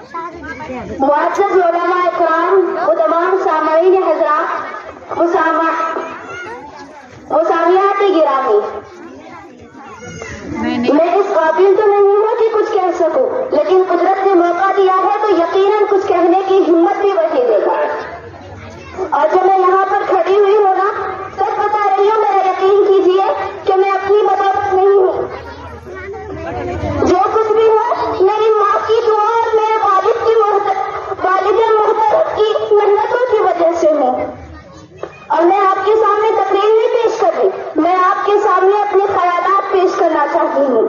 मुअज़्ज़ज़ उलमा इकराम, वो तमाम सामईन हज़रात, मुसावियात गिरामी, मैं इस काबिल तो नहीं हूँ कि कुछ कह सकूं, लेकिन कुदरत ने मौका दिया है तो यकीनन कुछ कहने की हिम्मत भी वही देगा। और जब मैं यहाँ पर खड़ी हुई हूँ ना, सच बता रही हूँ, मेरा यकीन कीजिए कि मैं अपनी बदौलत नहीं हूँ। जो कुछ भी हो मेरी माँ की दुआ और मेरे वालिद मोहतरम की मेहनतों की वजह से हूँ। और मैं आपके सामने तकरीर नहीं पेश कर रही, मैं आपके सामने अपने ख्यालात पेश करना चाहती हूँ।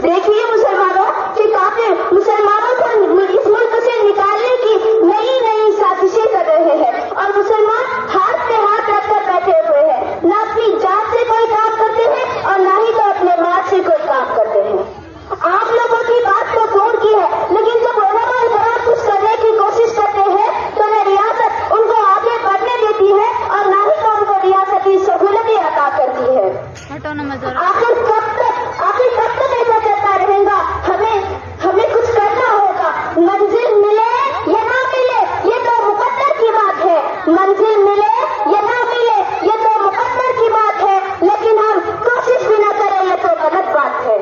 देखिए मुसलमानों कि काफिर मुसलमानों को इस मुल्क से निकालने की नई नई साजिशें कर रहे हैं और मुसलमान हाथ पे हाथ रखकर बैठे हुए हैं। न अपनी जात से कोई काम करते हैं और न ही तो अपने माल से कोई काम करते हैं। आप लोगों की बात तो दूर की है, लेकिन जब उलमा इकराम कुछ करने की कोशिश करते हैं तो न रियासत उनको आगे बढ़ने देती है और न ही तो उनको रियासती सहूलतें अता करती है। आखिर कब तक ऐसा चलता रहेगा? हमें कुछ करना होगा। मंजिल मिले या ना मिले ये तो मुकद्दर की बात है, मंजिल मिले या ना मिले ये तो मुकद्दर की बात है, लेकिन हम कोशिश भी ना करें ये तो गलत बात है।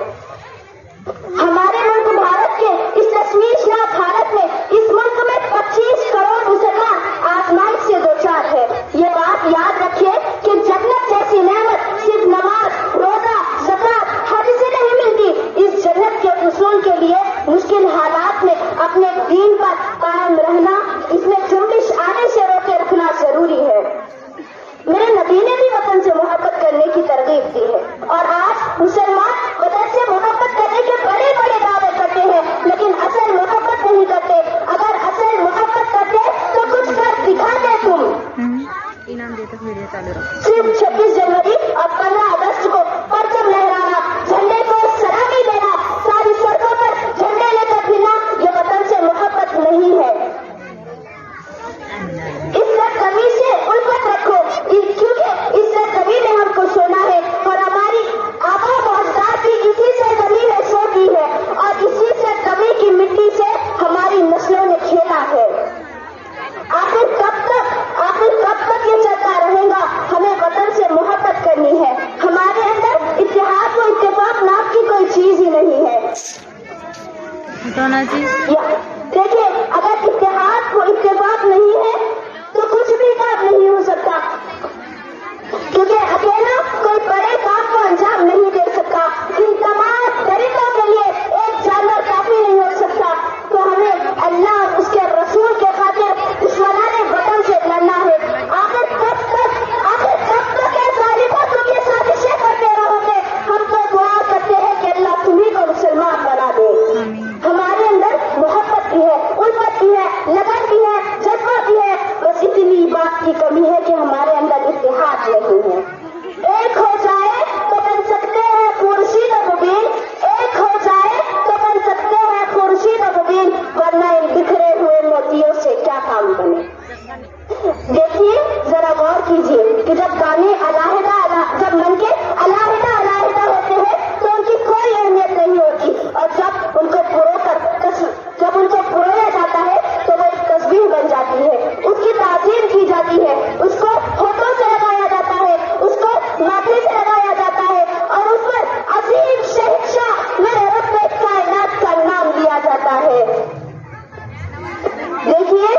हमारे मुल्क भारत के इस तशवीशनाक भारत में, इस मुल्क में 25 करोड़ मुसलमान आजमाइश से दो चार है। ये बात याद रखिए कि जन्नत जैसी नेमत सिर्फ नमाज, रोजा, ज़कात, हज से नहीं मिलती। इस जन्नत के उसूल के लिए मुश्किल हालात में अपने दीन पर कायम रहना, इसमें जुम्बिश आने से रोके रखना जरूरी है। मेरे नबी ने भी वतन से मोहब्बत करने की तरगीब दी है और आज मुसलमान वतन से मोहब्बत करने के बड़े बड़े दावे करते हैं, लेकिन असल मोहब्बत नहीं करते। अगर असल मोहब्बत करते तो कुछ कर दिखाते तुम। सिर्फ 26 जनवरी और 15 अगस्त को परचम लहराना, झंडे को सलामी देना, सारी सड़कों पर झंडे लेकर फिरना, ये वतन से मोहब्बत नहीं है। इज्जत कमी से उल्फत रखो, क्योंकि इज्जत कमी ने हमको सोना है और हमारी आबा अजदाद भी इसी से कमी ने सो की है और इसी से कमी की मिट्टी से हमारी नस्लों ने खेला है। आखिर कब तक ये चलता रहेगा? हमें वतन से मोहब्बत करनी है। हमारे अंदर इत्तेहाद व इत्तेफाक नाम की कोई चीज ही नहीं है। देखिए, अगर इत्तेहाद व इत्तेफाक नहीं है तो कुछ भी काम नहीं हो सकता, क्योंकि अकेला कोई बड़े काम को अंजाम नहीं दे सकता। इन तमाम तरीकों के लिए एक जानवर काफी नहीं हो सकता, तो हमें अल्लाह और उसके रसूल के खातिर दुश्मनाने वतन से लड़ना है। आखिर कब तक ये जालिमों तुम ये साजिशें करते रहोगे? हम तो दुआ करते हैं कि अल्लाह तुम्ही को मुसलमान बना दे। हमारे अंदर मोहब्बत भी है, उल्फत भी है, लगन भी है, जज्बा भी है, बस इतनी बात की कमी है कि हमारे अंदर इत्तेहाद नहीं है। एक हो जाए तो बन सकते हैं खुर्शीद और मुबीन, एक हो जाए तो बन सकते हैं खुर्शीद और मुबीन, वरना इन बिखरे हुए मोतियों से क्या काम बने। देखिए, जरा गौर कीजिए कि जब मन के अलाहिदा होते हैं तो उनकी कोई अहमियत नहीं होती, और जब उनको पुरोया जाता है तो वो एक तस्बीह बन जाती है, उसकी ताज़ीम की जाती है, उसको होठों से लगाया जाता है, उसको माथे से लगाया जाता है और उस पर अजीम शहंशाह मेरे रब कायनात का नाम दिया जाता है। देखिए,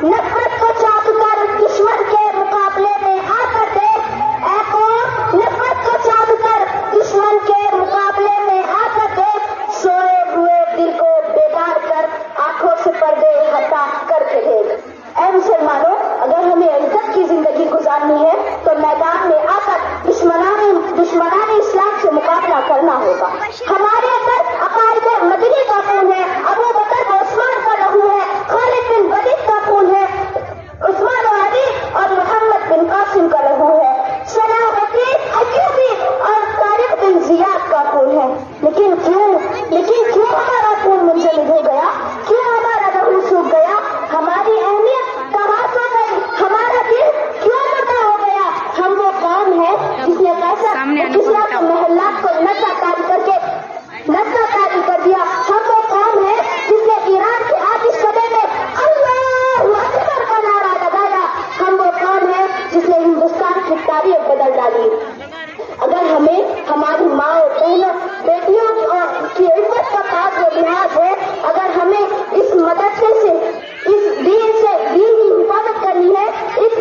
नफरत को चाक कर दुश्मन के मुकाबले में आकर देख, नफरत को चाक कर दुश्मन के मुकाबले में आकर देख, सोए हुए दिल को बेदार कर आंखों से पर्दे हटा करके देख। ऐ मुसलमानों, अगर हमें इज्जत की जिंदगी गुजारनी है तो मैदान में आकर दुश्मनाने इस्लाम से मुकाबला करना होगा। हमारे अंदर अकायद मदनी का खून है, अबू बकर उस्मान का लहू है, खालिद बिन वलीद का खून है, उस्मान अली और मोहम्मद बिन कासिम का लहू है, सलाहुद्दीन अय्यूबी और तारिक बिन जियाद का खून है। लेकिन क्यों हमारा खून मुंजमद हो गया? क्यों हमारा लहू सूख गया? हमारी अहमियत कहाँ सो गई? हमारा दिल क्यों मोटा हो गया? हम वो कौन है जिसने कैसा सामने किसी महल्लात को नशा तारी कर दिया। हम वो कौम है जिसने ईरान के आतिशकदे में अल्लाहु अकबर का नारा लगाया। हम वो कौम है जिसने हिंदुस्तान की तारीख बदल डाली। अगर हमें हमारी माँ बहनों बेटियों की इज्जत का पास वो लिहाज है, अगर हमें इस मदरसे से, इस दीन की हिफाजत करनी है, इन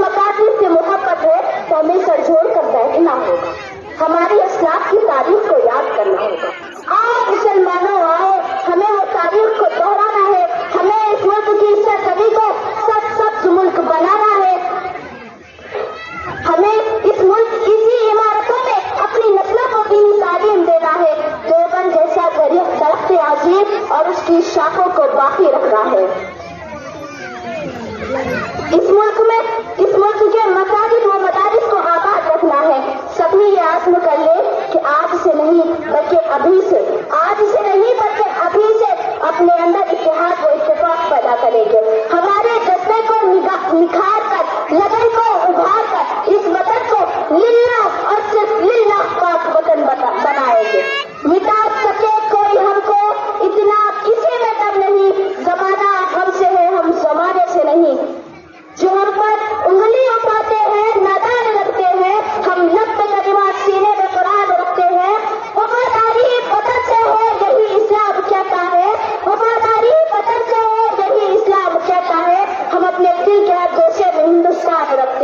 मकासद से मोहब्बत है, तो हमें सरझोड़ कर बैठना होगा, हमारी असलाफ की तारीख को याद करना होगा। आओ मुसलमानों आओ, हमें वो तारीख को दोहराना है, हमें इस मुल्क की सरसब्ज़ी को सब्ज़ मुल्क बनाना है। हमें इस मुल्क इसी इमारतों में अपनी नस्लों को दीनी तालीम देना है। देवबंद जैसा दरख्त आज़ीम और उसकी शाखों को बाकी रखना है। इस मुल्क के मसाजिद व मदारिस को आबाद रखना है। सभी ये आज़्म कर ले कि आज से नहीं बल्कि अभी से अपने अंदर इत्तेहाद व इत्तेफाक पैदा करेंगे।